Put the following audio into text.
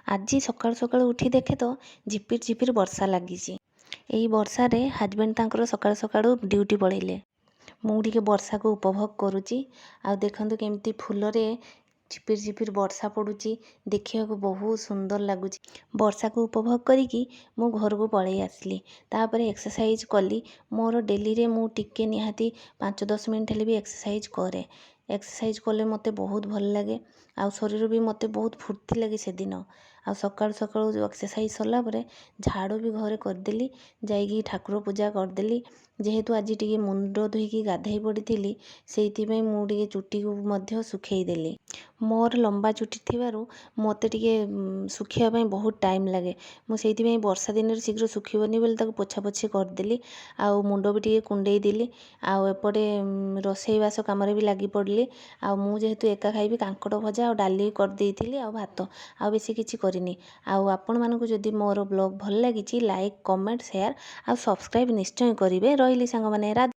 ଆଜି ସକାଳୁ ସକାଳୁ ଉଠି ଦେଖେ ତ ଝିପିର ଝିପିର ବର୍ଷା ଲାଗିଛି। ଏଇ ବର୍ଷାରେ ହଜବେଣ୍ଡ ତାଙ୍କର ସକାଳୁ ସକାଳୁ ଡ୍ୟୁଟି ପଳେଇଲେ। ମୁଁ ଟିକେ ବର୍ଷାକୁ ଉପଭୋଗ କରୁଛି। ଆଉ ଦେଖନ୍ତୁ କେମିତି ଫୁଲରେ ଝିପିର ଝିପିର ବର୍ଷା ପଡ଼ୁଛି, ଦେଖିବାକୁ ବହୁତ ସୁନ୍ଦର ଲାଗୁଛି। ବର୍ଷାକୁ ଉପଭୋଗ କରିକି ମୁଁ ଘରକୁ ପଳେଇ ଆସିଲି। ତାପରେ ଏକ୍ସରସାଇଜ କଲି। ମୋର ଡେଲିରେ ମୁଁ ଟିକେ ନିହାତି 5-10 ମିନିଟ୍ ହେଲେ ବି ଏକ୍ସରସାଇଜ କରେ। ଏକ୍ସରସାଇଜ କଲେ ମୋତେ ବହୁତ ଭଲ ଲାଗେ, ଆଉ ଶରୀର ବି ମୋତେ ବହୁତ ଫୁର୍ତ୍ତି ଲାଗେ ସେଦିନ। ଆଉ ସକାଳୁ ସକାଳୁ ଏକ୍ସରସାଇଜ ସରିଲା ପରେ ଝାଡ଼ୁ ବି ଘରେ କରିଦେଲି, ଯାଇକି ଠାକୁର ପୂଜା କରିଦେଲି। ଯେହେତୁ ଆଜି ଟିକେ ମୁଣ୍ଡ ଧୋଇକି ଗାଧୋଇ ପଡ଼ିଥିଲି, ସେଇଥିପାଇଁ ମୁଁ ଟିକେ ଚୁଟିକୁ ମଧ୍ୟ ଶୁଖେଇ ଦେଲି। ମୋର ଲମ୍ବା ଚୁଟି ଥିବାରୁ ମୋତେ ଟିକେ ଶୁଖିବା ପାଇଁ ବହୁତ ଟାଇମ୍ ଲାଗେ। ମୁଁ ସେଇଥିପାଇଁ ବର୍ଷା ଦିନରେ ଶୀଘ୍ର ଶୁଖିବନି ବୋଲି ତାକୁ ପୋଛାପୋଛି କରିଦେଲି। ଆଉ ମୁଣ୍ଡ ବି ଟିକେ କୁଣ୍ଡେଇ ଦେଲି। ଆଉ ଏପଟେ ରୋଷେଇବାସ କାମରେ ବି ଲାଗି ପଡ଼ିଲି। ଆଉ ମୁଁ ଯେହେତୁ ଏକା ଖାଇବି, କାଙ୍କଡ଼ ଭଜା ଆଉ ଡାଲି କରିଦେଇଥିଲି, ଆଉ ଭାତ, ଆଉ ବେଶୀ କିଛି କରିନି। ଆଉ ଆପଣମାନଙ୍କୁ ଯଦି ମୋର ବ୍ଲଗ୍ ଭଲ ଲାଗିଛି, ଲାଇକ୍, କମେଣ୍ଟ, ସେୟାର ଆଉ ସବସ୍କ୍ରାଇବ୍ ନିଶ୍ଚୟ କରିବେ। ରହିଲି ସାଙ୍ଗମାନେ।